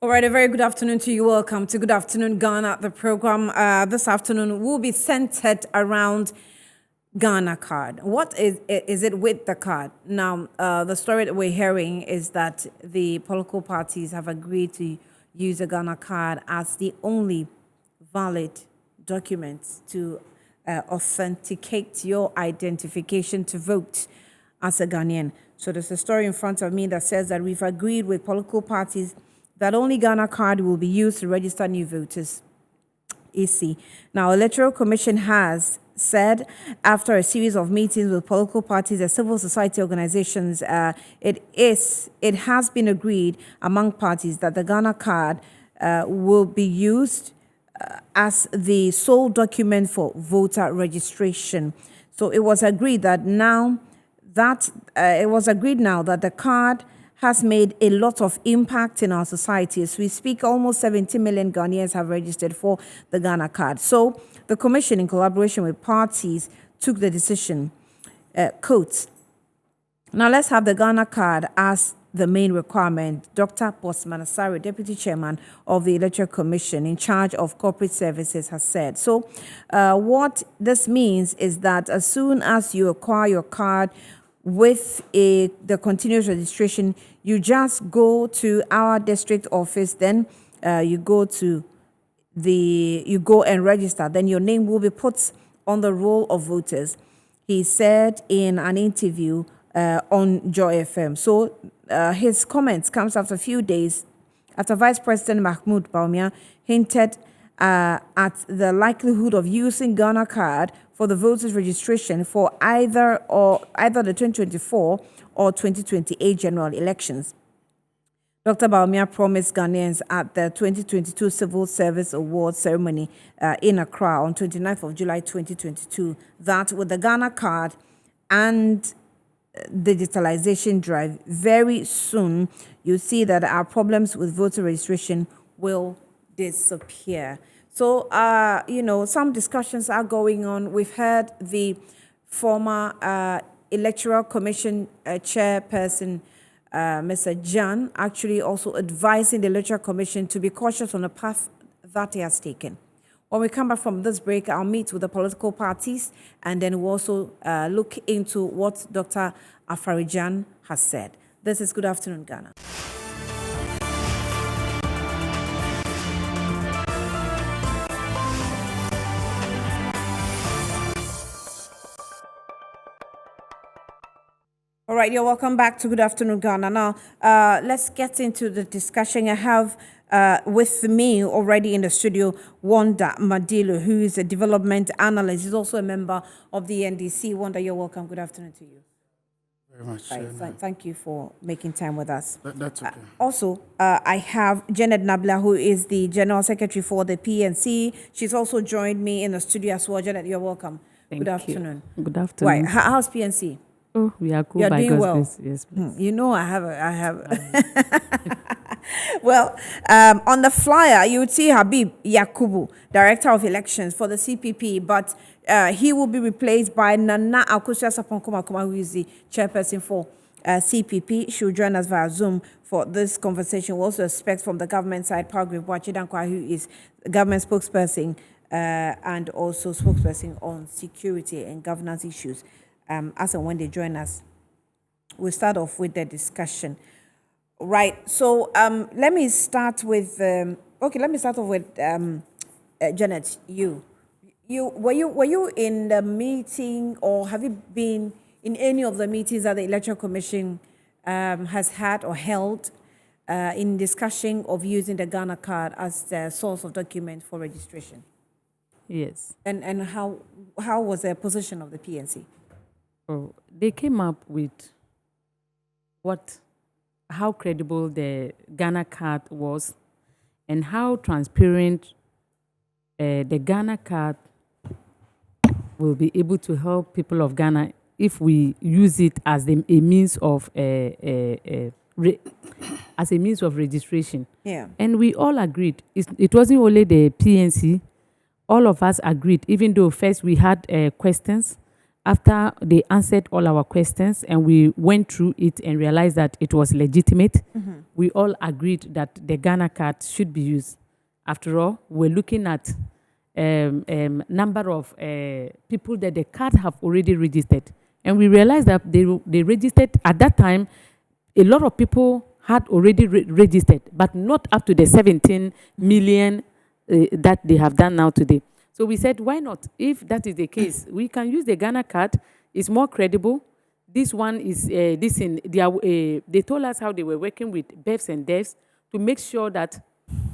All right, a very good afternoon to you. Welcome to Good Afternoon Ghana. The program this afternoon will be centered around Ghana card. What is it with the card? Now, the story that we're hearing is that the political parties have agreed to use the Ghana card as the only valid document to authenticate your identification to vote as a Ghanaian. So there's a story in front of me that says that we've agreed with political parties that only Ghana card will be used to register new voters. EC. Now, Electoral Commission has said after a series of meetings with political parties and civil society organizations, it has been agreed among parties that the Ghana card will be used as the sole document for voter registration. So it was agreed that the card has made a lot of impact in our society. As we speak, almost 70 million Ghanaians have registered for the Ghana card. So the Commission, in collaboration with parties, took the decision. Quote, now let's have the Ghana card as the main requirement. Dr. Postman Asare, Deputy Chairman of the Electoral Commission in charge of corporate services, has said. So what this means is that as soon as you acquire your card, with the continuous registration, you just go to our district office, then you go and register. Then your name will be put on the roll of voters. He said in an interview on Joy FM. So his comments comes after a few days after Vice President Mahmoud Bawumia hinted at the likelihood of using Ghana card for the voters' registration for either the 2024 or 2028 general elections. Dr. Bawumia promised Ghanaians at the 2022 Civil Service Awards ceremony in Accra on 29th of July 2022 that with the Ghana card and digitalization drive, very soon you see that our problems with voter registration will disappear. So, some discussions are going on. We've heard the former Electoral Commission chairperson, Mr. Jan, actually also advising the Electoral Commission to be cautious on the path that he has taken. When we come back from this break, I'll meet with the political parties, and then we'll also look into what Dr. Afarijan has said. This is Good Afternoon, Ghana. All right, you're welcome back to Good Afternoon, Ghana. Now, let's get into the discussion. I have with me already in the studio Wanda Madilu, who is a development analyst. He's also a member of the NDC. Wanda, you're welcome. Good afternoon to you. Very much. Right, thank you for making time with us. That's okay. Also, I have Janet Nabla, who is the General Secretary for the PNC. She's also joined me in the studio as well. Janet, you're welcome. Good afternoon. Good afternoon. Right, how's PNC? Oh, we are cool. You're by doing God's well. grace. Yes, please. You know, I have. Well, on the flyer, you would see Habib Yakubu, Director of Elections for the CPP, but he will be replaced by Nana Akosua-Sapon-Kumakuma, who is the chairperson for CPP. She will join us via Zoom for this conversation. We also expect from the government side, Pauline Boachidankwa, who is government spokesperson and also spokesperson on security and governance issues. As and when they join us, we'll start off with the discussion. Right. So let me start with Janet. You were you in the meeting, or have you been in any of the meetings that the Electoral Commission has had or held in discussion of using the Ghana card as the source of document for registration? Yes. And how was the position of the PNC? Oh, they came up with how credible the Ghana card was and how transparent the Ghana card will be able to help people of Ghana if we use it as a means of registration. Yeah. And we all agreed. It wasn't only the PNC. All of us agreed, even though first we had questions after they answered all our questions and we went through it and realized that it was legitimate, we all agreed that the Ghana card should be used. After all, we're looking at number of people that the card have already registered. And we realized that they registered at that time, a lot of people had already registered, but not up to the 17 million that they have done now today. So we said, why not? If that is the case, we can use the Ghana card. It's more credible. This one is, they told us how they were working with births and deaths to make sure that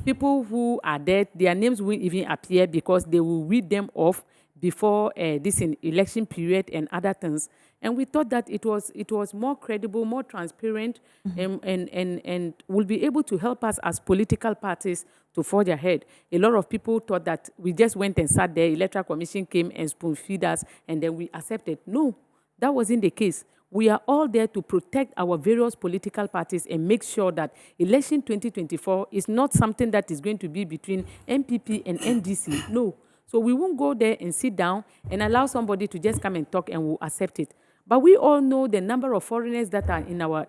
people who are dead, their names will even appear because they will read them off before this in election period and other things. And we thought that it was more credible, more transparent, and will be able to help us as political parties to forge ahead. A lot of people thought that we just went and sat there, Electoral Commission came and spoon-feed us, and then we accepted. No, that wasn't the case. We are all there to protect our various political parties and make sure that election 2024 is not something that is going to be between MPP and NDC. No. So we won't go there and sit down and allow somebody to just come and talk and we'll accept it. But we all know the number of foreigners that are in our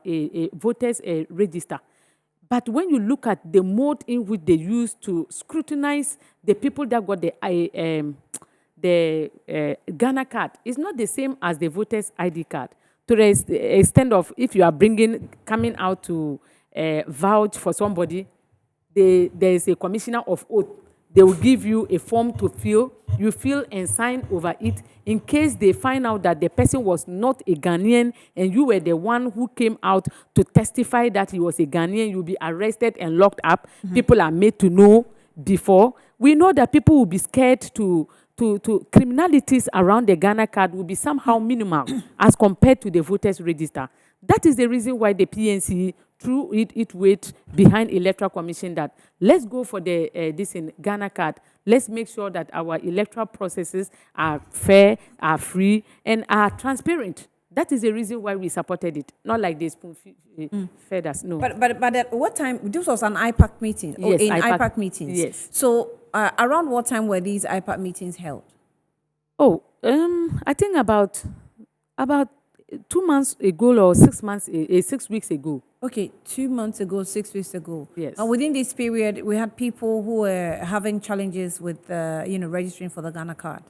voters register. But when you look at the mode in which they use to scrutinize the people that got the Ghana card, it's not the same as the voters ID card. To the extent of if you are coming out to vouch for somebody, there is a commissioner of oath. They will give you a form to fill. You fill and sign over it. In case they find out that the person was not a Ghanaian and you were the one who came out to testify that he was a Ghanaian, you'll be arrested and locked up. People are made to know before. We know that people will be scared to criminalities around the Ghana card will be somehow minimal as compared to the voters register. That is the reason why the PNC threw it weight behind Electoral Commission that let's go for the this in Ghana card. Let's make sure that our electoral processes are fair, are free, and are transparent. That is the reason why we supported it. Not like they spoon-fed us, no. But at what time? This was an IPAC meeting. Yes, in IPAC meetings. Yes. So around what time were these IPAC meetings held? Oh, I think about 2 months ago or 6 months, 6 weeks ago. Okay, 2 months ago, 6 weeks ago. Yes. And within this period, we had people who were having challenges with, registering for the Ghana card.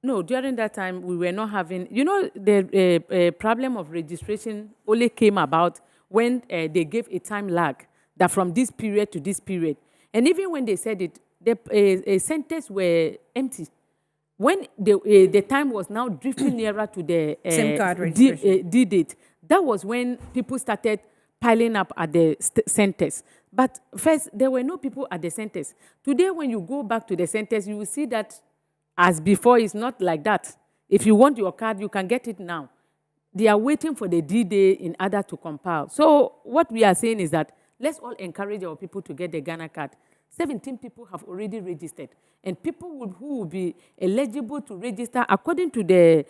No, during that time, we were not having, the problem of registration only came about when they gave a time lag that from this period to this period. And even when they said it, the centers were empty. When the time was now drifting nearer to the SIM card registration. D-date, that was when people started piling up at the centers. But first, there were no people at the centers. Today, when you go back to the centers, you will see that as before, it's not like that. If you want your card, you can get it now. They are waiting for the D-Day in order to compile. So what we are saying is that let's all encourage our people to get the Ghana card. 17 people have already registered. And people who will be eligible to register according to the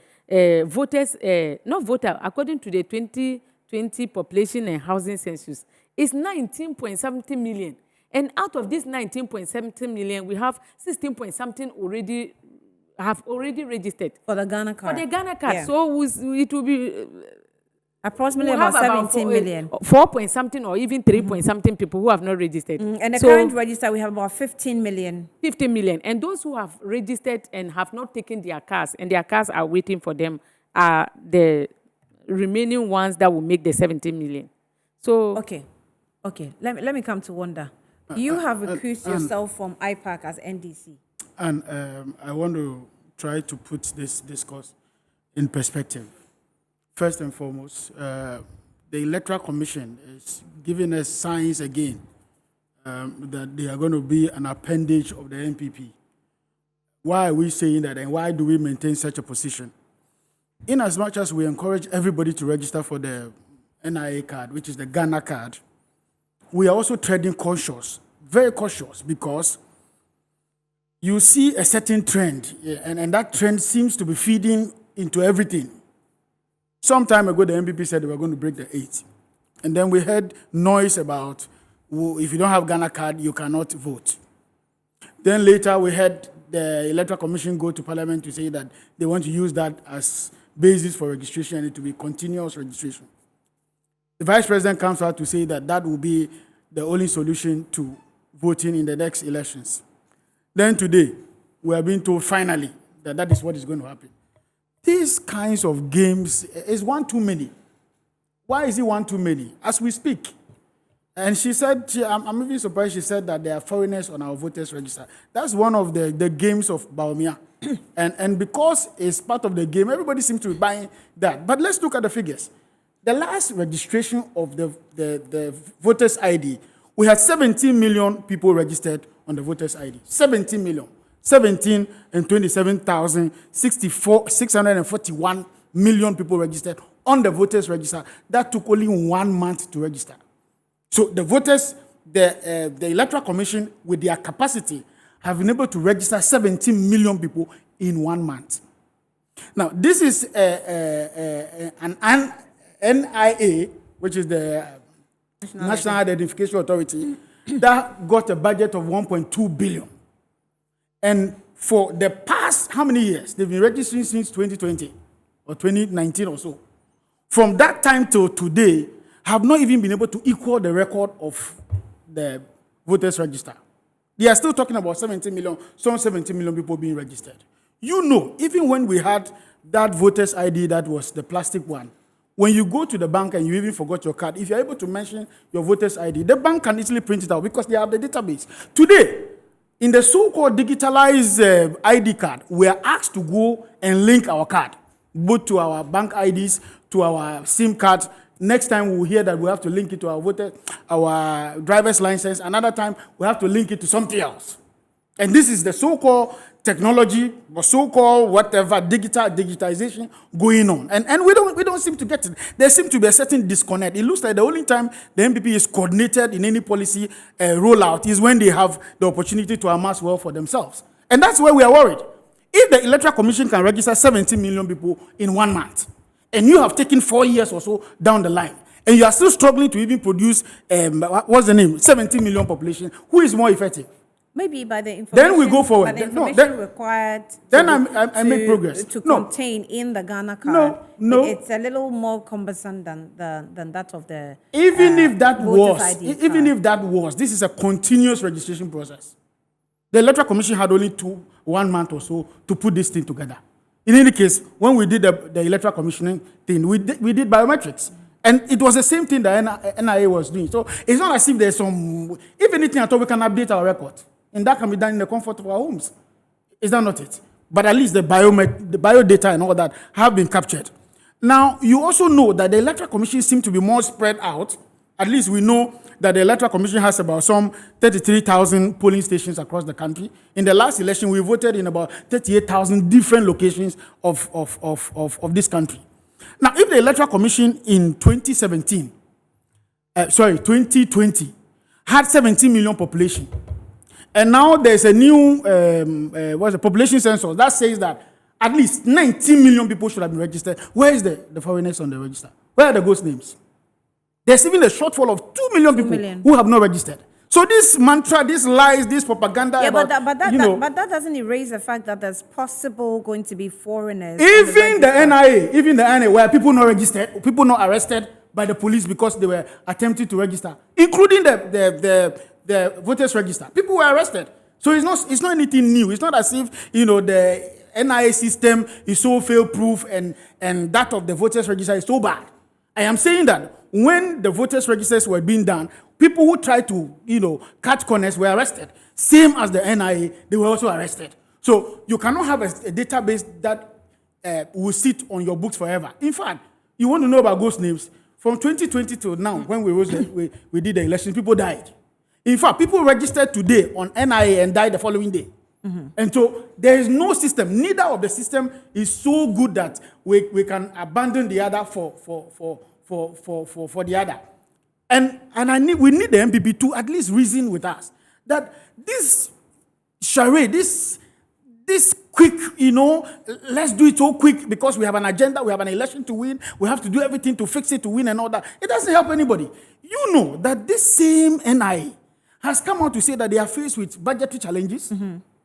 according to the 2020 population and housing census, is 19.something million. And out of this 19.something million, we have 16.something have already registered. For the Ghana card. For the Ghana card. Yeah. So it will be... approximately about 17 million. 4-point-something or even 3-point-something people who have not registered. And the current register, we have about 15 million. 15 million. And those who have registered and have not taken their cars, and their cars are waiting for them, are the remaining ones that will make the 17 million. So... Okay. Let me come to Wanda. You have recused yourself from IPAC as NDC. And I want to try to put this discourse in perspective. First and foremost, the Electoral Commission is giving us signs again that they are going to be an appendage of the NPP. Why are we saying that, and why do we maintain such a position? In as much as we encourage everybody to register for the NIA card, which is the Ghana card, we are also treading cautious, very cautious, because you see a certain trend, and that trend seems to be feeding into everything. Some time ago, the MPP said they were going to break the 8. And then we heard noise about, if you don't have Ghana card, you cannot vote. Then later we heard the Electoral Commission go to Parliament to say that they want to use that as basis for registration and it to be continuous registration. The Vice President comes out to say that that will be the only solution to voting in the next elections. Then today, we are being told finally that that is what is going to happen. These kinds of games is one too many. Why is it one too many? As we speak. And she said, I'm even surprised she said that there are foreigners on our voters register. That's one of the games of Baumia. and because it's part of the game, everybody seems to be buying that. But let's look at the figures. The last registration of the voters ID, we had 17 million people registered on the voters ID. 17 million. 17 and 641 million people registered on the voters register. That took only 1 month to register. So the voters, the Electoral Commission, with their capacity, have been able to register 17 million people in 1 month. Now, this is an NIA, which is the National Identification Authority, that got a budget of 1.2 billion. And for the past, how many years? They've been registering since 2020 or 2019 or so. From that time till today, have not even been able to equal the record of the voters register. They are still talking about 17 million, some 17 million people being registered. You know, even when we had that voters ID that was the plastic one, when you go to the bank and you even forgot your card, if you're able to mention your voters ID, the bank can easily print it out because they have the database. Today, in the so-called digitalized ID card, we are asked to go and link our card, both to our bank IDs, to our SIM card. Next time we'll hear that we have to link it to our driver's license. Another time we have to link it to something else. And this is the so-called technology, or so-called whatever digitization going on. And we don't seem to get it. There seems to be a certain disconnect. It looks like the only time the MPP is coordinated in any policy rollout is when they have the opportunity to amass wealth for themselves. And that's where we are worried. If the Electoral Commission can register 17 million people in 1 month, and you have taken 4 years or so down the line, and you are still struggling to even produce, 17 million population, who is more effective? Maybe by the information. Then we go forward. By the information required. Then I make progress. To contain in the Ghana card. No. It's a little more cumbersome than that of the. Even if that card. was, this is a continuous registration process. The Electoral Commission had only 1 month or so to put this thing together. In any case, when we did the Electoral Commissioning thing, we did biometrics. And it was the same thing that NIA was doing. So it's not as if there's some, if anything at all, we can update our record. And that can be done in the comfort of our homes. Is that not it? But at least the bio data and all that have been captured. Now, you also know that the Electoral Commission seems to be more spread out. At least we know that the Electoral Commission has about some 33,000 polling stations across the country. In the last election, we voted in about 38,000 different locations of this country. Now, if the Electoral Commission in 2020, had 17 million population, and now there's a new population census that says that at least 19 million people should have been registered. Where is the foreigners on the register? Where are the ghost names? There's even a shortfall of 2 million people who have not registered. So this mantra, these lies, this propaganda. Yeah, but that doesn't erase the fact that there's possible going to be foreigners. Even the NIA, where people not registered, people not arrested by the police because they were attempting to register, including the voters register. People were arrested. So it's not anything new. It's not as if the NIA system is so fail-proof and that of the voters register is so bad. I am saying that when the voters registers were being done, people who tried to, cut corners were arrested. Same as the NIA, they were also arrested. So you cannot have a database that will sit on your books forever. In fact, you want to know about ghost names? From 2020 to now, when we did the election, people died. In fact, people registered today on NIA and died the following day. Mm-hmm. And so there is no system. Neither of the system is so good that we can abandon the other for the other. And we need the MPP to at least reason with us that this charade, this quick, let's do it so quick because we have an agenda, we have an election to win, we have to do everything to fix it to win and all that. It doesn't help anybody. You know that this same NIA has come out to say that they are faced with budgetary challenges,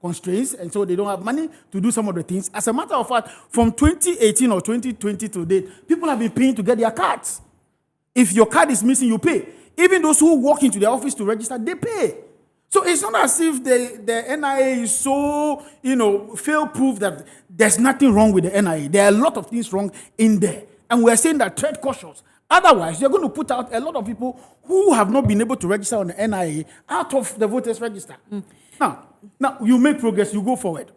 constraints, and so they don't have money to do some of the things. As a matter of fact, from 2018 or 2020 to date, people have been paying to get their cards. If your card is missing, you pay. Even those who walk into the office to register, they pay. So it's not as if the NIA is so, fail-proof that there's nothing wrong with the NIA. There are a lot of things wrong in there. And we're saying that tread cautious. Otherwise, you're going to put out a lot of people who have not been able to register on the NIA out of the voters register. Now, you make progress, you go forward.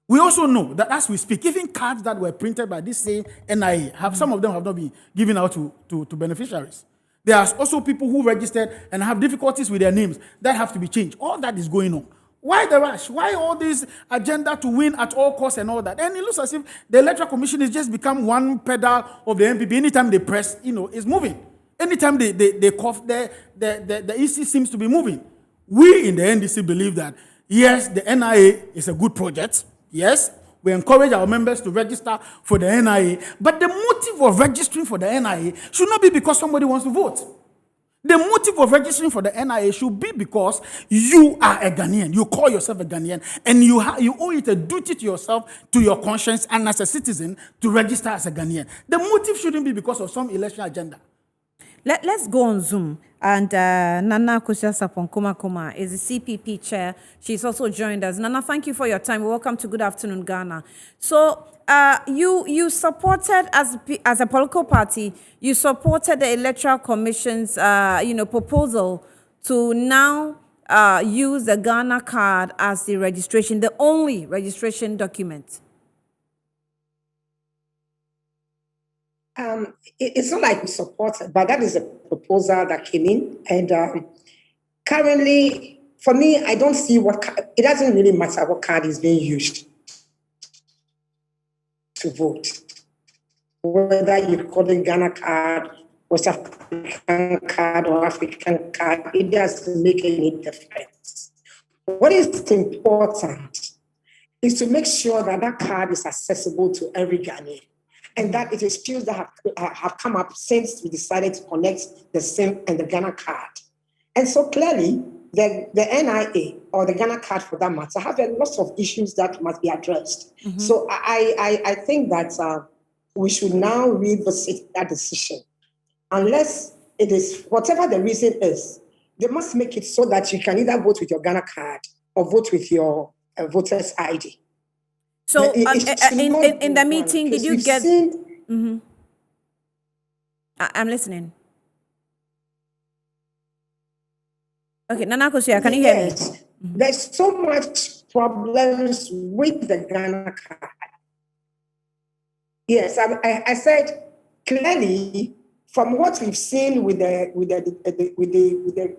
We also know that as we speak, even cards that were printed by this same NIA, some of them have not been given out to beneficiaries. There are also people who registered and have difficulties with their names that have to be changed. All that is going on. Why the rush? Why all this agenda to win at all costs and all that? And it looks as if the Electoral Commission has just become one pedal of the MPP. Anytime they press, it's moving. Anytime they cough, the EC seems to be moving. We in the NDC believe that, yes, the NIA is a good project. Yes, we encourage our members to register for the NIA, but the motive of registering for the NIA should not be because somebody wants to vote. The motive of registering for the NIA should be because you are a Ghanaian. You call yourself a Ghanaian, and you owe it a duty to yourself, to your conscience, and as a citizen to register as a Ghanaian. The motive shouldn't be because of some election agenda. Let's go on Zoom. And Nana Kusia Sapon is the CPP chair. She's also joined us. Nana, thank you for your time. Welcome to Good Afternoon, Ghana. So you supported, as a political party, you supported the Electoral Commission's proposal to now use the Ghana card as the registration, the only registration document. It's not like we support it, but that is a proposal that came in. And currently, for me, I don't see it doesn't really matter what card is being used to vote. Whether you call it Ghana card, West African card, or African card, it doesn't make any difference. What is important is to make sure that that card is accessible to every Ghanaian. And that it is issues that have come up since we decided to connect the SIM and the Ghana card. And so clearly, the NIA, or the Ghana card for that matter, have a lot of issues that must be addressed. Mm-hmm. So I think that we should now revisit that decision. Unless it is, whatever the reason is, they must make it so that you can either vote with your Ghana card or vote with your voter's ID. So in the meeting, did you get? Mm-hmm. I'm listening. Okay, Nana Kosia, can you hear me? Mm-hmm. There's so much problems with the Ghana card. Yes, I said clearly from what we've seen with the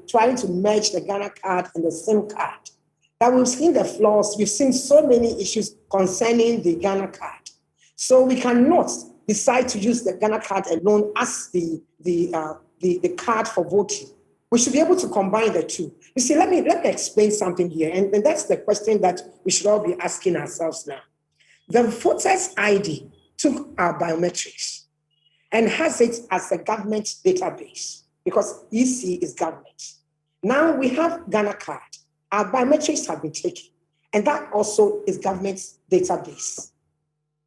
trying to merge the Ghana card and the SIM card, that we've seen the flaws. We've seen so many issues concerning the Ghana card. So we cannot decide to use the Ghana card alone as the card for voting. We should be able to combine the two. You see, let me explain something here, and that's the question that we should all be asking ourselves now. The voter's ID took our biometrics and has it as a government database because EC is government. Now we have Ghana card. Our biometrics have been taken, and that also is government's database.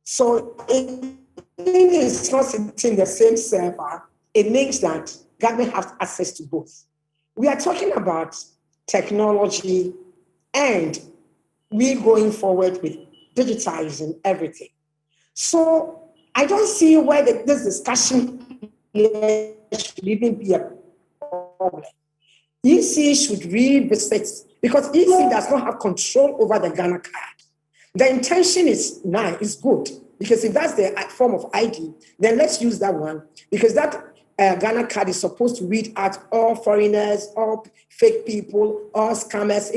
So it is not sitting in the same server. It means that government has access to both. We are talking about technology, and we're going forward with digitizing everything. So I don't see where this discussion here should even be a problem. EC should revisit, because EC does not have control over the Ghana card. The intention is nice, is good, because if that's the form of ID, then let's use that one, because that Ghana card is supposed to read out all foreigners, all fake people, all scammers,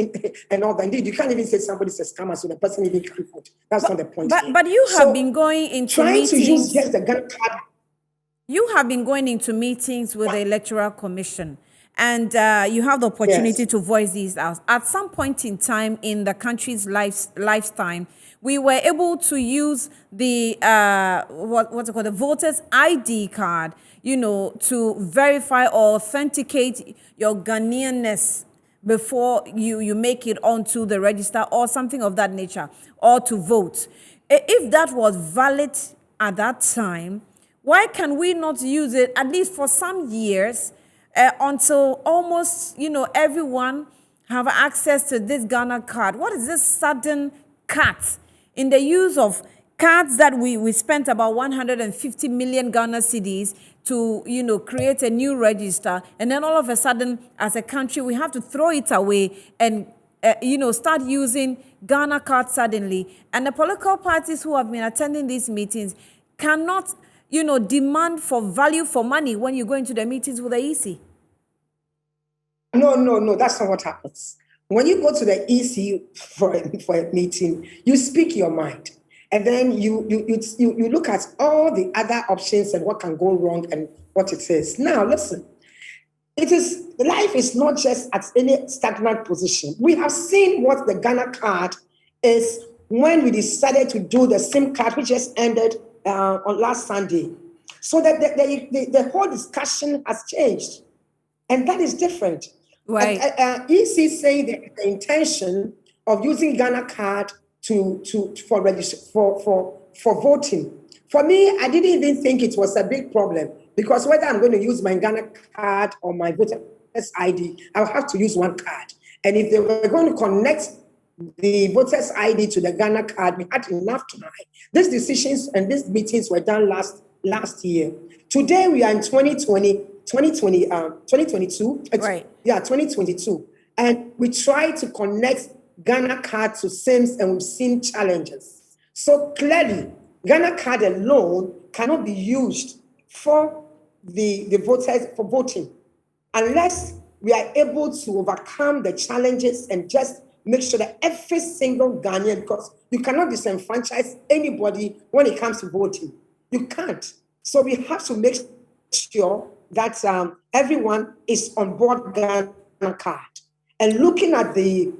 and all that. Indeed, you can't even say somebody's a scammer, so the person even can't vote. That's not the point. But you have been going into trying meetings. To use just the Ghana card. You have been going into meetings with the Electoral Commission, and you have the opportunity to voice these out. At some point in time in the country's lifetime, we were able to use the the voter's ID card, to verify or authenticate your Ghanaianness. before you make it onto the register or something of that nature, or to vote. If that was valid at that time, why can we not use it at least for some years until almost, everyone have access to this Ghana card? What is this sudden cut in the use of cards that we spent about 150 million Ghana cedis to, create a new register, and then all of a sudden, as a country, we have to throw it away and, start using Ghana cards suddenly. And the political parties who have been attending these meetings cannot, demand for value for money when you go into the meetings with the EC. No, that's not what happens. When you go to the EC for a meeting, you speak your mind. And then you look at all the other options and what can go wrong and what it is. Now, listen, life is not just at any stagnant position. We have seen what the Ghana card is when we decided to do the SIM card, which just ended on last Sunday. So that the whole discussion has changed. And that is different. Right. EC saying the intention of using Ghana card for voting. For me, I didn't even think it was a big problem, because whether I'm going to use my Ghana card or my voter's ID, I'll have to use one card. And if they were going to connect the voter's ID to the Ghana card, we had enough time. These decisions and these meetings were done last year. Today we are in 2022. Right. Yeah, 2022. And we try to connect Ghana card to SIMs, and we've seen challenges. So clearly, Ghana card alone cannot be used for the voters for voting unless we are able to overcome the challenges and just make sure that every single Ghanaian, because you cannot disenfranchise anybody when it comes to voting. You can't. So we have to make sure that everyone is on board Ghana card. And looking at the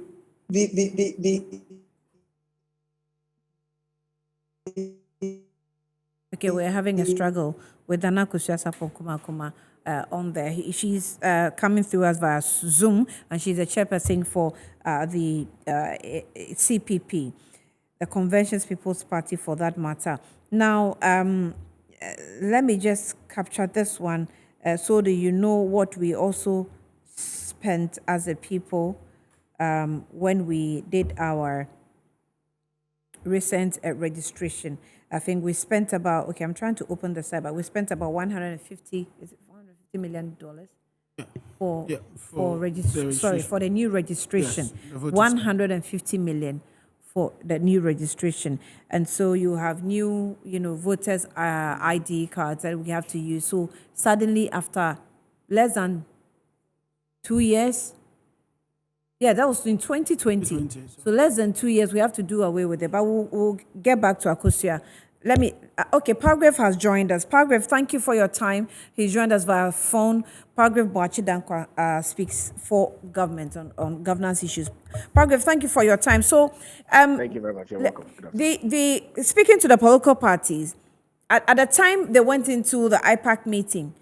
Okay, we're having a struggle with Dana Kusiasa Kuma on there. She's coming through us via Zoom, and she's a chairperson for the CPP, the Conventions People's Party for that matter. Now, let me just capture this one so that you know what we also spent as a people when we did our recent registration. I think we spent about, okay, I'm trying to open the site, but we spent about $150 million for the new registration. Yes, the voters' 150 million for the new registration. And so you have new, voters ID cards that we have to use. So suddenly after less than 2 years, yeah, that was in 2020. So less than 2 years, we have to do away with it. But we'll get back to Akosia. Let me, okay, Paragraph has joined us. Paragraph, thank you for your time. He's joined us via phone. Paragraph Boachidankwa speaks for government on governance issues. Paragraph, thank you for your time. So, thank you very much. You're welcome. Speaking to the political parties, at the time they went into the IPAC meeting,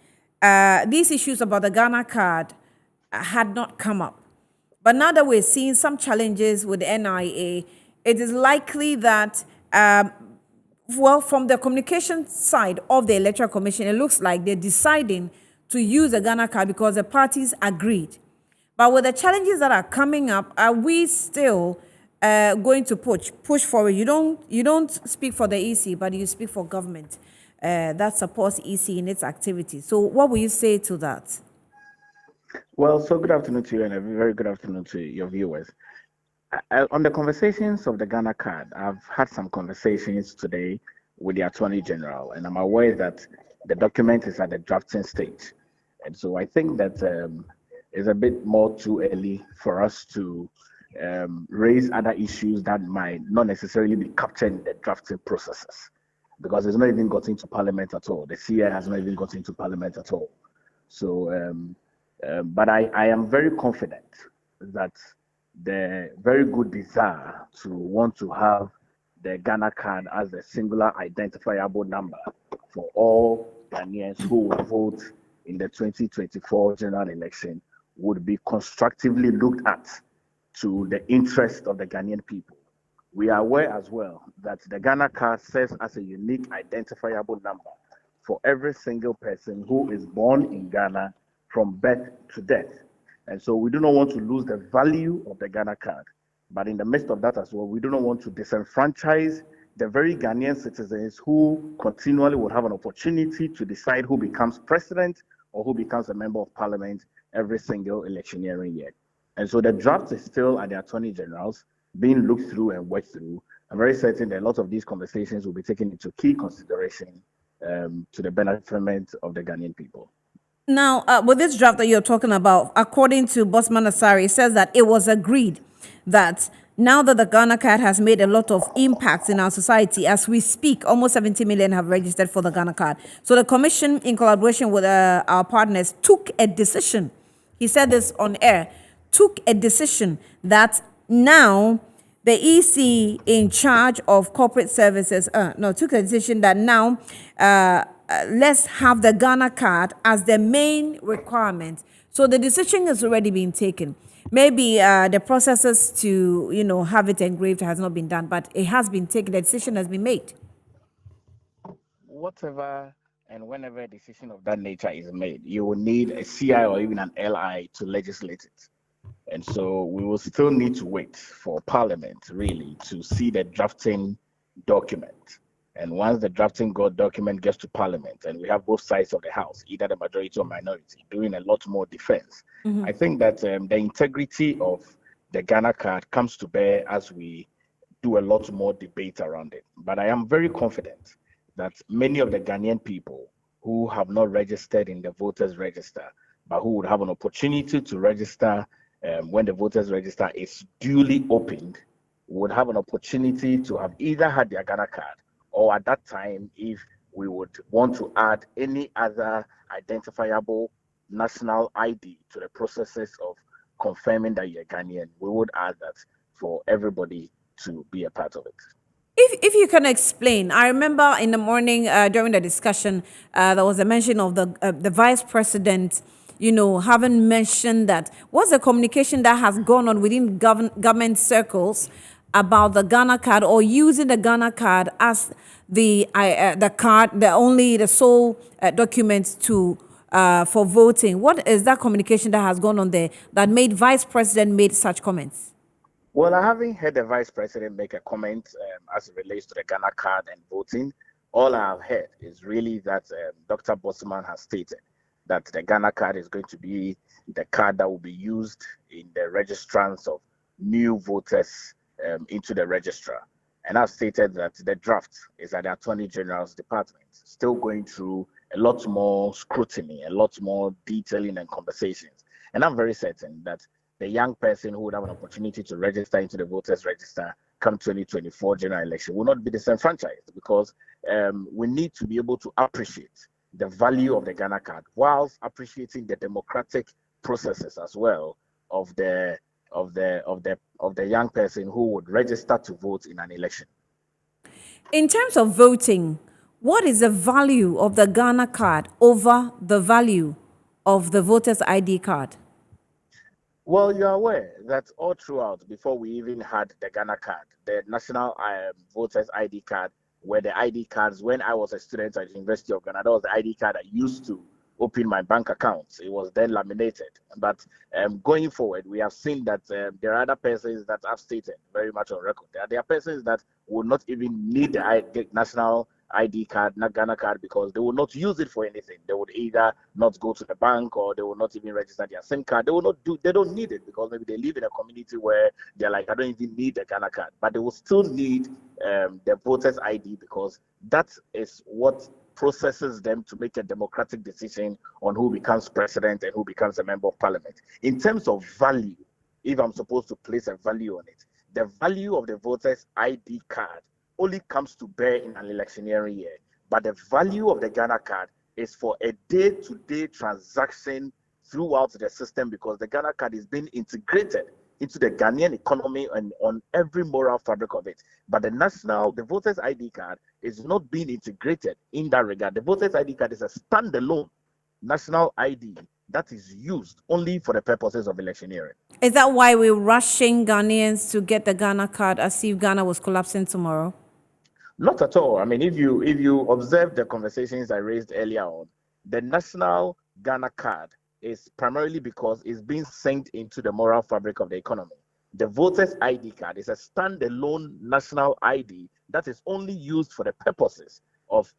these issues about the Ghana card had not come up. But now that we're seeing some challenges with the NIA, it is likely that, from the communication side of the Electoral Commission, it looks like they're deciding to use the Ghana card because the parties agreed. But with the challenges that are coming up, are we still going to push forward? You don't speak for the EC, but you speak for government that supports EC in its activities. So what will you say to that? Well, so good afternoon to you, and a very good afternoon to your viewers. On the conversations of the Ghana card, I've had some conversations today with the Attorney General, and I'm aware that the document is at the drafting stage. And so I think that it's a bit more too early for us to raise other issues that might not necessarily be captured in the drafting processes, because it's not even gotten to Parliament at all. The CI has not even gotten to Parliament at all. So, but I am very confident that the very good desire to want to have the Ghana card as a singular identifiable number for all Ghanaians who will vote in the 2024 general election would be constructively looked at to the interest of the Ghanaian people. We are aware as well that the Ghana card serves as a unique identifiable number for every single person who is born in Ghana from birth to death. And so we do not want to lose the value of the Ghana card. But in the midst of that as well, we do not want to disenfranchise the very Ghanaian citizens who continually will have an opportunity to decide who becomes president or who becomes a member of parliament every single electioneering year. And so the draft is still at the Attorney General's being looked through and worked through. I'm very certain that a lot of these conversations will be taken into key consideration to the betterment of the Ghanaian people. Now, with this draft that you're talking about, according to Bossman Asari, it says that it was agreed that now that the Ghana card has made a lot of impacts in our society, as we speak, almost 70 million have registered for the Ghana card. So the commission, in collaboration with our partners, took a decision. He said this on air, took a decision that now the EC in charge of corporate services, took a decision that now let's have the Ghana card as the main requirement. So the decision has already been taken. Maybe the processes to, have it engraved has not been done, but it has been taken. The decision has been made. Whatever and whenever a decision of that nature is made, you will need a CI or even an LI to legislate it. And so we will still need to wait for Parliament really to see the drafting document. And once the drafting document gets to Parliament and we have both sides of the House, either the majority or minority, doing a lot more defense, I think that the integrity of the Ghana card comes to bear as we do a lot more debate around it. But I am very confident that many of the Ghanaian people who have not registered in the voters register, but who would have an opportunity to register when the voters register is duly opened, would have an opportunity to have either had their Ghana card, or at that time, if we would want to add any other identifiable national ID to the processes of confirming that you're Ghanaian, we would add that for everybody to be a part of it. If you can explain, I remember in the morning during the discussion, there was a mention of the vice president, having mentioned that. What's the communication that has gone on within government circles about the Ghana card, or using the Ghana card as the card, the sole document for voting? What is that communication that has gone on there that made vice president made such comments? Well, I haven't heard the vice president make a comment as it relates to the Ghana card and voting. All I've heard is really that Dr. Bossman has stated that the Ghana card is going to be the card that will be used in the registrants of new voters into the registrar. And I've stated that the draft is at the Attorney General's department, still going through a lot more scrutiny, a lot more detailing and conversations. And I'm very certain that the young person who would have an opportunity to register into the voters register come 2024 general election will not be disenfranchised, because we need to be able to appreciate the value of the Ghana card whilst appreciating the democratic processes as well of the young person who would register to vote in an election. In terms of voting, what is the value of the Ghana card over the value of the voter's ID card? Well, you're aware that all throughout, before we even had the Ghana card, the national voters ID card, were the ID cards when I was a student at the University of Ghana. That was the ID card I used to open my bank accounts. It was then laminated. But going forward, we have seen that there are other persons that have stated very much on record. There are persons that will not even need the national ID card, not Ghana card, because they will not use it for anything. They would either not go to the bank, or they will not even register their SIM card. They don't need it, because maybe they live in a community where they're like, I don't even need the Ghana card. But they will still need the voter's ID, because that is what processes them to make a democratic decision on who becomes president and who becomes a member of parliament. In terms of value, if I'm supposed to place a value on it, the value of the voter's ID card only comes to bear in an electioneering year. But the value of the Ghana card is for a day-to-day transaction throughout the system, because the Ghana card is being integrated into the Ghanaian economy and on every moral fabric of it. But the voter's ID card is not being integrated in that regard. The voter's ID card is a standalone national ID that is used only for the purposes of electioneering. Is that why we're rushing Ghanaians to get the Ghana card as if Ghana was collapsing tomorrow? Not at all. I mean, if you observe the conversations I raised earlier on, the national Ghana card is primarily because it's being synced into the moral fabric of the economy. The voters' ID card is a standalone national ID that is only used for the purposes of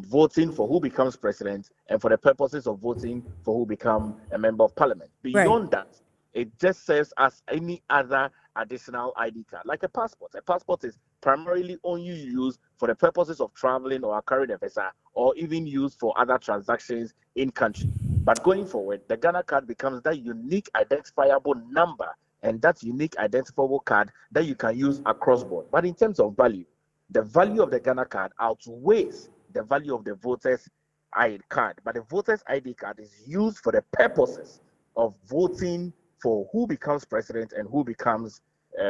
voting for who becomes president and for the purposes of voting for who become a member of parliament. Beyond that, it just serves as any other additional ID card, like a passport. A passport is primarily only used for the purposes of traveling or carrying a visa, or even used for other transactions in country. But going forward, the Ghana card becomes that unique identifiable number and that unique identifiable card that you can use across board. But in terms of value, the value of the Ghana card outweighs the value of the voters' ID card. But the voters' ID card is used for the purposes of voting for who becomes president and who becomes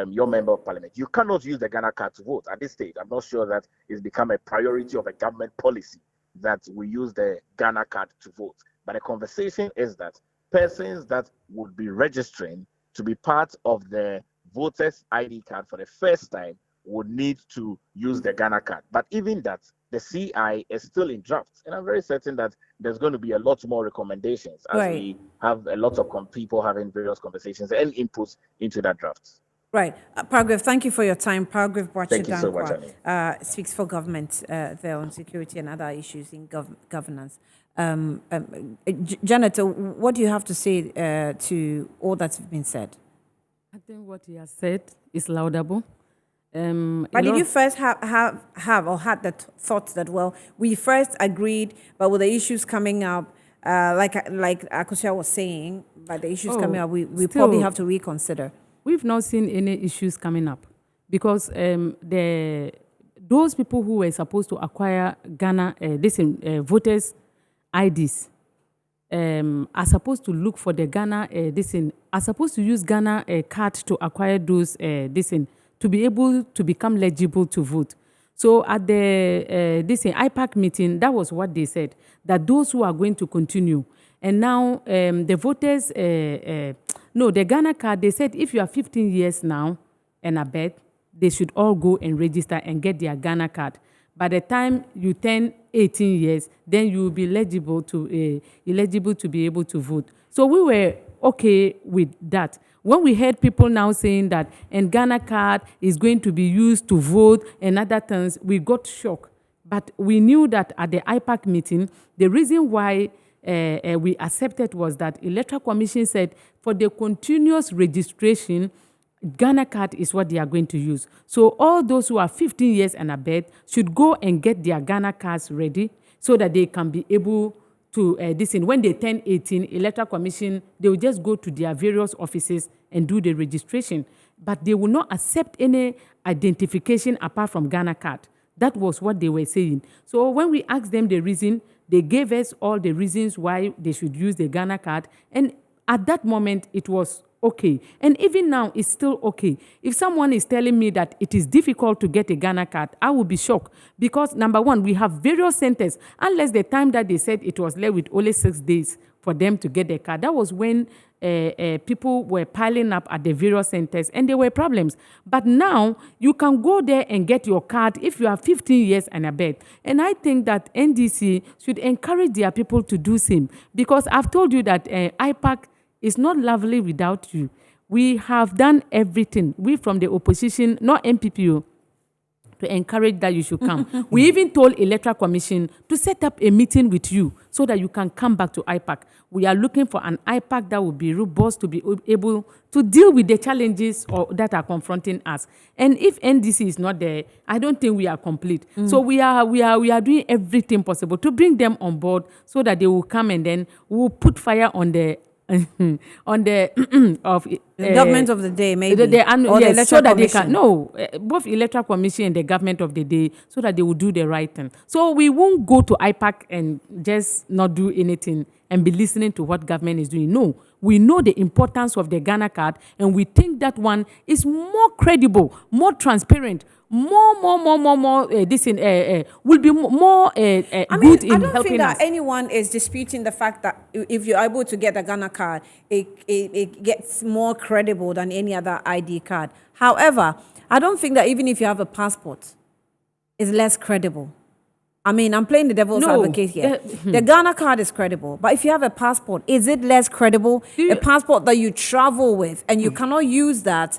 your member of parliament. You cannot use the Ghana card to vote at this stage. I'm not sure that it's become a priority of a government policy that we use the Ghana card to vote. But the conversation is that persons that would be registering to be part of the voters' ID card for the first time would need to use the Ghana card. But even that, the CI is still in draft. And I'm very certain that there's going to be a lot more recommendations as we have a lot of people having various conversations and inputs into that draft. Right. Paragraph, thank you for your time. Paragraph Thank you so much, Annie. Speaks for government there on security and other issues in governance. Janet, what do you have to say to all that's been said? I think what he has said is laudable. But did you first have or had the thought that, well, we first agreed, but with the issues coming up, like Akosia was saying, but the issues coming up, we probably have to reconsider. We've not seen any issues coming up because those people who were supposed to acquire Ghana, voters' IDs, are supposed to look for the Ghana, are supposed to use Ghana card to acquire those, to be able to become legible to vote. So at the IPAC meeting, that was what they said, that those who are going to continue. And now the voters, the Ghana card, they said if you are 15 years now and above, they should all go and register and get their Ghana card. By the time you turn 18 years, then you will be eligible to be able to vote. So we were okay with that. When we heard people now saying that and Ghana card is going to be used to vote and other things, we got shocked. But we knew that at the IPAC meeting, the reason why we accepted was that Electoral Commission said for the continuous registration, Ghana card is what they are going to use. So all those who are 15 years and above should go and get their Ghana cards ready so that they can be able to when they turn 18, Electoral Commission, they will just go to their various offices and do the registration. But they will not accept any identification apart from Ghana card. That was what they were saying. So when we asked them the reason, they gave us all the reasons why they should use the Ghana card. And at that moment, it was okay. And even now, it's still okay. If someone is telling me that it is difficult to get a Ghana card, I will be shocked. Because number one, we have various centers. Unless the time that they said it was left with only 6 days for them to get their card. That was when people were piling up at the various centers and there were problems. But now, you can go there and get your card if you are 15 years and above. And I think that NDC should encourage their people to do same. Because I've told you that IPAC is not lovely without you. We have done everything. We from the opposition, not MPPO, to encourage that you should come. We even told Electoral Commission to set up a meeting with you so that you can come back to IPAC. We are looking for an IPAC that will be robust to be able to deal with the challenges that are confronting us. And if NDC is not there, I don't think we are complete. So we are doing everything possible to bring them on board so that they will come and then we will put fire on the of government of the day, maybe, yes, so that Commission. Both Electoral Commission and the government of the day, so that they will do the right thing. So we won't go to IPAC and just not do anything and be listening to what government is doing. No, we know the importance of the Ghana card, and we think that one is more credible, more transparent, more. This will be more good in I don't helping think that us. anyone is disputing the fact that if you're able to get a Ghana card, it gets more credible than any other ID card. However, I don't think that even if you have a passport, it's less credible. I mean, I'm playing the devil's No, advocate here. The Ghana card is credible, but if you have a passport, is it less credible? You- A passport that you travel with, and you cannot use that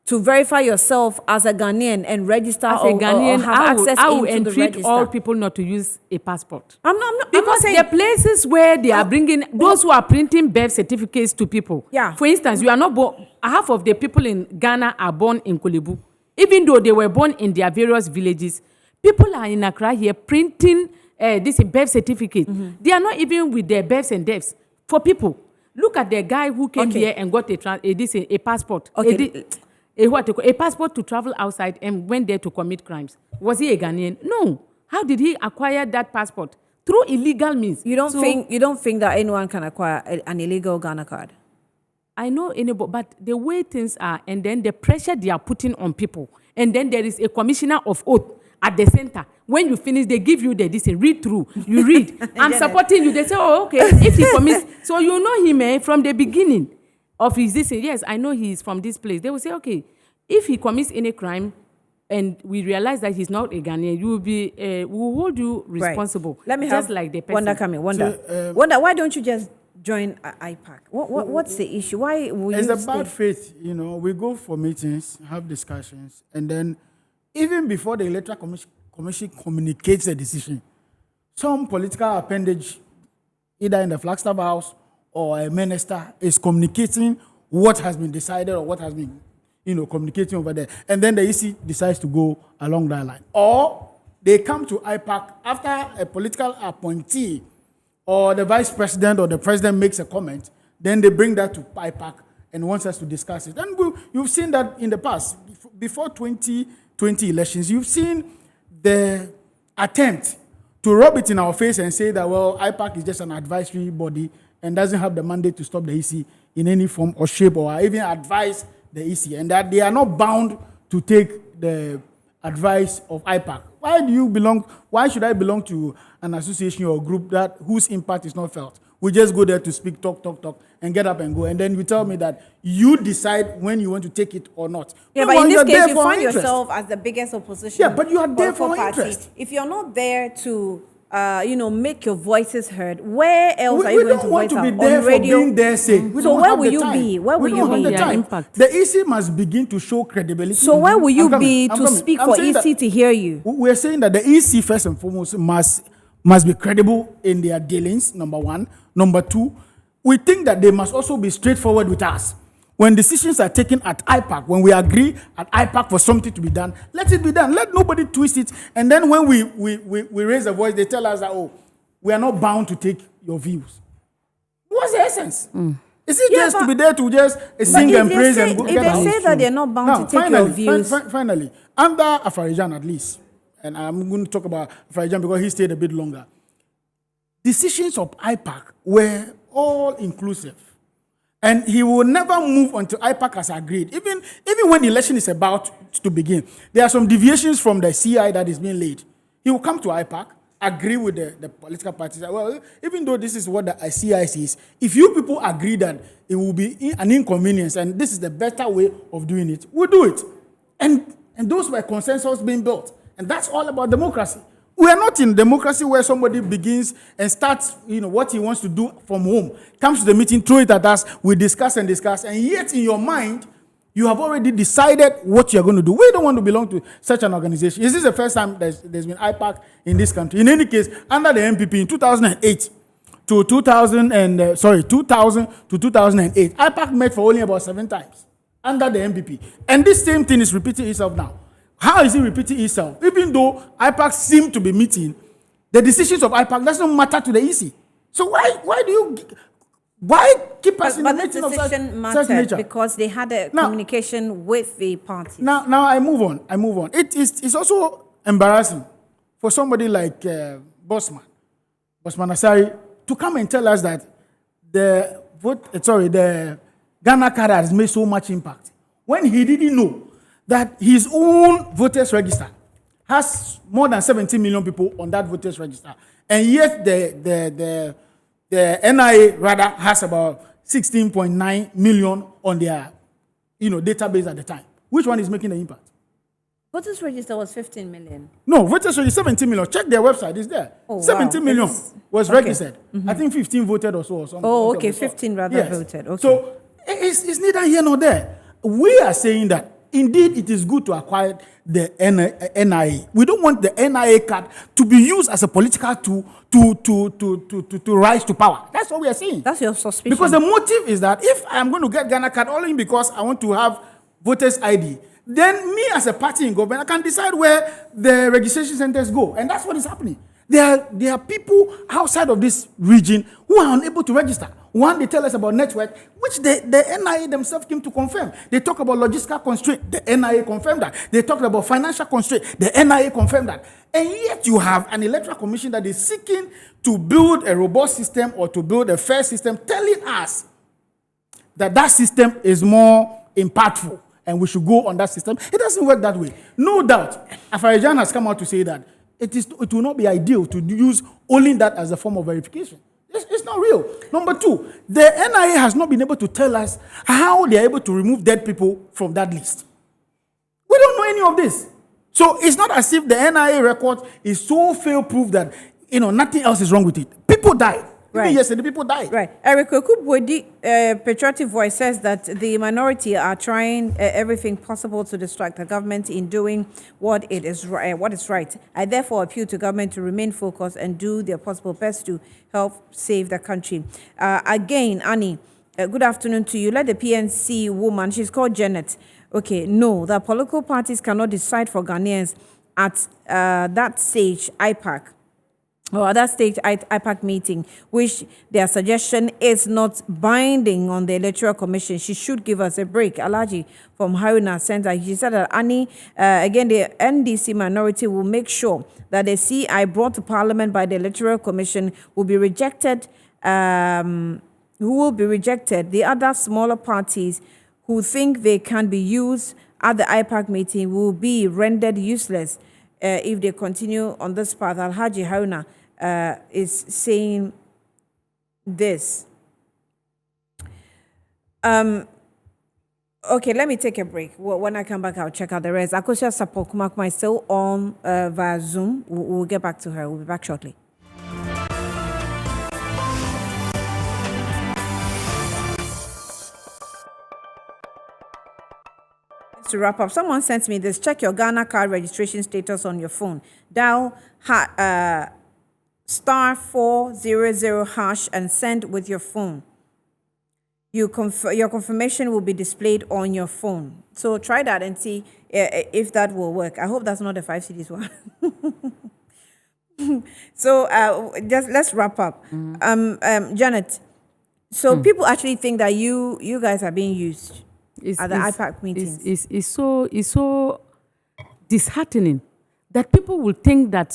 to verify yourself as a Ghanaian and register As a or Ghanaian, have access I will into the entreat register. all people not to use a passport. I'm not Because saying the places where they are bringing those who are printing birth certificates to people. Yeah. For instance, you are not born. Half of the people in Ghana are born in Kolebu, even though they were born in their various villages. People are in Accra here printing this birth certificate. They are not even with their births and deaths for people. Look at the guy who came Okay. here and got a passport. Okay. A passport to travel outside and went there to commit crimes. Was he a Ghanaian? No. How did he acquire that passport? Through illegal means. you don't So, think that anyone can acquire an illegal Ghana card. I know anybody, but the way things are, and then the pressure they are putting on people, and then there is a commissioner of oath at the center. When you finish, they give you the read through. You read. I'm supporting you. They say, oh, okay. If he commits, so you know him from the beginning of his this. Yes, I know he is from this place. They will say, okay, if he commits any crime, and we realize that he's not a Ghanaian, you will be, we will hold you responsible. Right. Let me just have like the person. Wanda come in. Wanda, So, Wanda, why don't you just join IPAC? What's the issue? Why will It's you about stay? faith. We go for meetings, have discussions, and then even before the electoral commission communicates the decision, some political appendage, either in the Flagstaff House or a minister, is communicating what has been decided or what has been, communicating over there, and then the EC decides to go along that line, or they come to IPAC after a political appointee or the vice president or the president makes a comment, then they bring that to IPAC and wants us to discuss it. And you've seen that in the past, before 2020 elections, you've seen the attempt to rub it in our face and say that, well, IPAC is just an advisory body and doesn't have the mandate to stop the EC in any form or shape or even advise the EC, and that they are not bound to take the advice of IPAC. Why should I belong to an association or group whose impact is not felt? We just go there to speak, talk, and get up and go. And then you tell me that you decide when you want to take it or not. Yeah, No, but in you're this there case, you for our find interest. yourself as the biggest opposition. Yeah, but you are there political for our party. interest. If you're not there to, make your voices heard, where else are We you going don't to want voice to be out? there On for radio? being their sake. We So don't where have will the you time. be? Where We will don't you have be? the Yeah, time. impact. The EC must begin to show credibility. So where will you I'm coming, be I'm to coming. speak I'm for saying EC that to hear you? We're saying that the EC, first and foremost, must be credible in their dealings, number one. Number two, we think that they must also be straightforward with us. When decisions are taken at IPAC, when we agree at IPAC for something to be done, let it be done. Let nobody twist it. And then when we raise a voice, they tell us that, oh, we are not bound to take your views. What's the essence? Is it just to be there to just sing if and they praise say- and go if get they out? say that they're not bound Now, to take your views- Finally, under Afarijan at least, and I'm going to talk about Afarijan because he stayed a bit longer, decisions of IPAC were all inclusive. And he will never move until IPAC has agreed. Even when the election is about to begin, there are some deviations from the CI that is being laid. He will come to IPAC, agree with the political parties. Well, even though this is what the CI says, if you people agree that it will be an inconvenience and this is the better way of doing it, we'll do it. And those were consensus being built. And that's all about democracy. We are not in democracy where somebody begins and starts, what he wants to do from home, comes to the meeting, throw it at us, we discuss, and yet in your mind, you have already decided what you're going to do. We don't want to belong to such an organization. Is this the first time there's been IPAC in this country? In any case, under the MPP in 2008 to 2000 to 2008, IPAC met for only about 7 times under the MPP. And this same thing is repeating itself now. How is it repeating itself? Even though IPAC seem to be meeting, the decisions of IPAC doesn't matter to the EC. So why keep us in But the the meeting of decision such mattered nature? because they had a Now- communication with the party. Now I move on. It's also embarrassing for somebody like Bosman Asari, to come and tell us that the Ghana card has made so much impact when he didn't know that his own voters register has more than 17 million people on that voters register, and yet the NIA rather has about 16.9 million on their database at the time. Which one is making the impact? Voters register was 15 million. No, voters register 17 million. Check their website; it's there. Oh, 17 wow. million was Okay. registered. I think 15 voted or so or something. Oh, okay, 15 rather Yes. voted. Okay. So it's neither here nor there. We are saying that indeed it is good to acquire the NIA. We don't want the NIA card to be used as a political tool to rise to power. That's what we are saying. That's your suspicion. Because the motive is that if I'm going to get Ghana card only because I want to have voters ID, then me as a party in government, I can decide where the registration centers go. And that's what is happening. There are people outside of this region who are unable to register. One, they tell us about network, which the NIA themselves came to confirm. They talk about logistical constraint. The NIA confirmed that. They talked about financial constraint. The NIA confirmed that. And yet you have an electoral commission that is seeking to build a robust system or to build a fair system, telling us that system is more impactful and we should go on that system. It doesn't work that way. No doubt, Afarijan has come out to say that it will not be ideal to use only that as a form of verification. It's not real. Number two, the NIA has not been able to tell us how they are able to remove dead people from that list. We don't know any of this. So it's not as if the NIA record is so fail-proof that nothing else is wrong with it. People died. Right. Even yesterday, people died. Right. Eric Okubwedi, Patriotic Voice, says that the minority are trying everything possible to distract the government in doing what is right. I therefore appeal to government to remain focused and do their possible best to help save the country. Again, Annie, good afternoon to you. Let the PNC woman, she's called Janet. Okay, no, the political parties cannot decide for Ghanaians at that stage, IPAC. Or at that stage, IPAC meeting, which their suggestion is not binding on the Electoral Commission. She should give us a break. Alaji from Haruna Center, she said that again, the NDC minority will make sure that the CI brought to Parliament by the Electoral Commission will be rejected. Who will be rejected? The other smaller parties who think they can be used at the IPAC meeting will be rendered useless if they continue on this path. Alhaji Haruna is saying this. Okay, let me take a break. When I come back, I'll check out the rest. Akosia Sapokumakuma is still on via Zoom. We'll get back to her. We'll be back shortly. To wrap up, someone sent me this. Check your Ghana card registration status on your phone. Dial *400# and send with your phone. Your confirmation will be displayed on your phone. So try that and see if that will work. I hope that's not the 5 cities one. So just let's wrap up. Janet, so people actually think that you guys are being used at the IPAC meetings. It's so disheartening that people will think that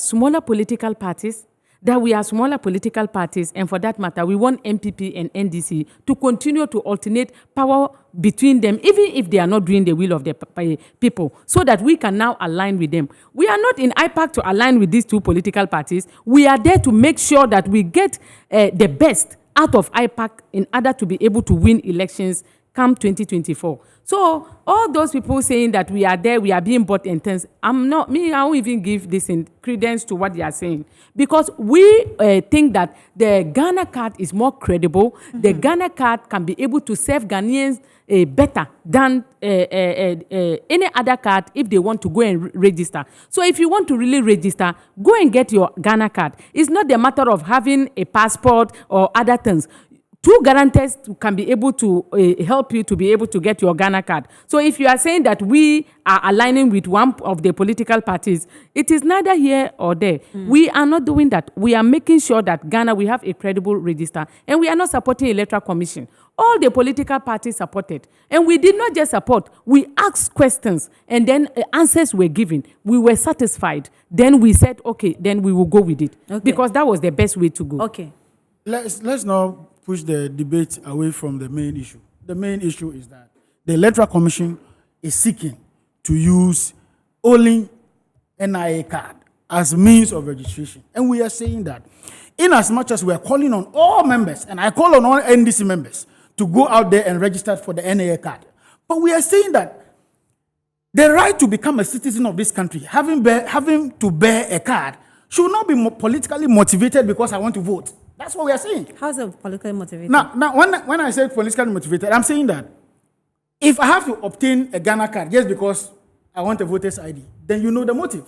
we are smaller political parties, and for that matter, we want MPP and NDC to continue to alternate power between them, even if they are not doing the will of the people, so that we can now align with them. We are not in IPAC to align with these two political parties. We are there to make sure that we get the best out of IPAC in order to be able to win elections come 2024. So all those people saying that we are there, we are being bought and things, I won't even give this in credence to what they are saying, because we think that the Ghana card is more credible. Mm-hmm. The Ghana card can be able to serve Ghanaians better than any other card if they want to go and register. So if you want to really register, go and get your Ghana card. It's not the matter of having a passport or other things. Two guarantors can be able to help you to be able to get your Ghana card. So if you are saying that we are aligning with one of the political parties, it is neither here or there. Mm. We are not doing that. We are making sure that Ghana, we have a credible register, and we are not supporting Electoral Commission. All the political parties supported. And we did not just support, we asked questions, and then answers were given. We were satisfied. Then we said, okay, then we will go with it. Okay. Because that was the best way to go. Okay. Let's now push the debate away from the main issue. The main issue is that the Electoral Commission is seeking to use only NIA card as means of registration. And we are saying that in as much as we are calling on all members, and I call on all NDC members to go out there and register for the NIA card, but we are saying that the right to become a citizen of this country, having to bear a card, should not be politically motivated because I want to vote. That's what we are saying. How's it politically motivated? Now when I say politically motivated, I'm saying that if I have to obtain a Ghana card just because I want a voter's ID, then you know the motive.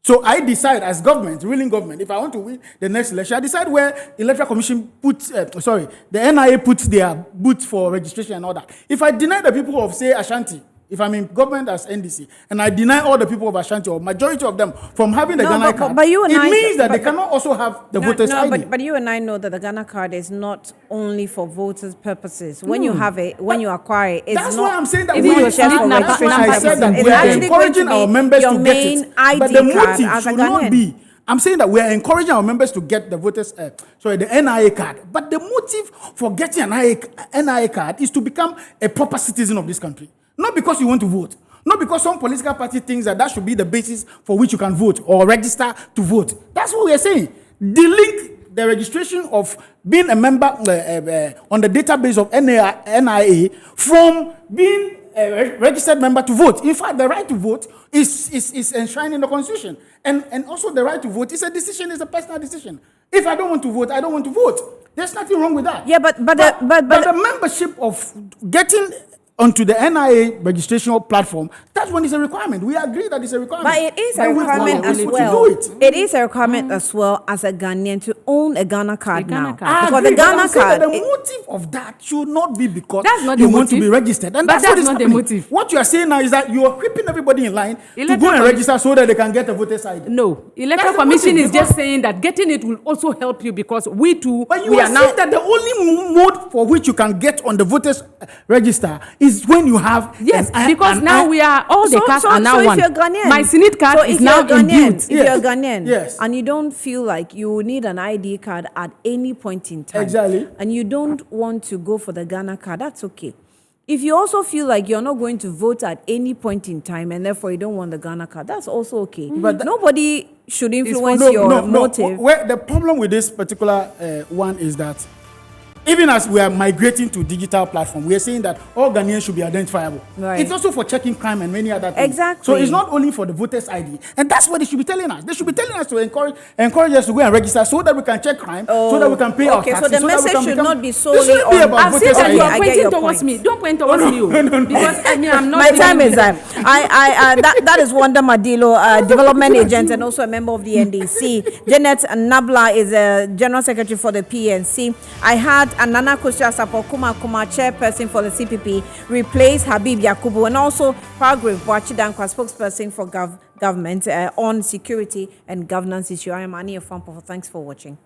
So I decide as government, ruling government, if I want to win the next election, I decide where Electoral Commission puts, the NIA puts their boots for registration and all that. If I deny the people of, say, Ashanti, if I'm in government as NDC, and I deny all the people of Ashanti, or majority of them, from having the Ghana card, it means that they cannot also have the voter's ID. But you and I know that the Ghana card is not only for voters' purposes. When you have it, when you acquire it, it's that's not. why I'm saying that it's we not just for registration I said that purposes. we It's are actually going to encouraging be our members your to get main it. ID But the card motive as a should not Ghanaian. be. I'm saying that we are encouraging our members to get the the NIA card. But the motive for getting an NIA card is to become a proper citizen of this country. Not because you want to vote. Not because some political party thinks that should be the basis for which you can vote or register to vote. That's what we are saying. Delink the registration of being a member on the database of NIA from being a registered member to vote. In fact, the right to vote is enshrined in the Constitution. And also the right to vote is a personal decision. If I don't want to vote, I don't want to vote. There's nothing wrong with that. Yeah, but the membership of getting onto the NIA registration platform, that's when it's a requirement. We agree that it's a requirement. But it is a requirement as well. It is a requirement as well as a Ghanaian to own a Ghana card now. Because the Ghana card, the motive of that should not be because that's not you want to be registered. And but that's not the motive. What you are saying now is that you are whipping everybody in line to go and register so that they can get a voter's ID. No, Electoral Commission is just saying that getting it will also help you because we too. But you are saying that the only mode for which you can get on the voters register is when you have because now we are all the cards are now one. If you're Ghanaian, my Senate card is now imbued. If you're Ghanaian, and you don't feel like you need an ID card at any point in time, exactly, and you don't want to go for the Ghana card, that's okay. If you also feel like you're not going to vote at any point in time, and therefore you don't want the Ghana card, that's also okay. But nobody should influence your motive. Where the problem with this particular one is that even as we are migrating to digital platform, we are saying that all Ghanaians should be identifiable. Right. It's also for checking crime and many other things. Exactly. So it's not only for the voters' ID. And that's what they should be telling us. They should be telling us to encourage us to go and register so that we can check crime, so that we can pay our taxes. Okay, so the message should not be solely on... I've seen that you are pointing towards me. Don't point towards me. Because I mean, I'm not... My time is up. That is Wanda Madilo, development agent and also a member of the NDC. Janet Nabla is a general secretary for the PNC. I had Anana Kusha Sapokuma chairperson for the CPP, replace Habib Yakubu, and also Paragraph Wachidankwa, spokesperson for government on security and governance issue. I am Annie Fampo. Thanks for watching.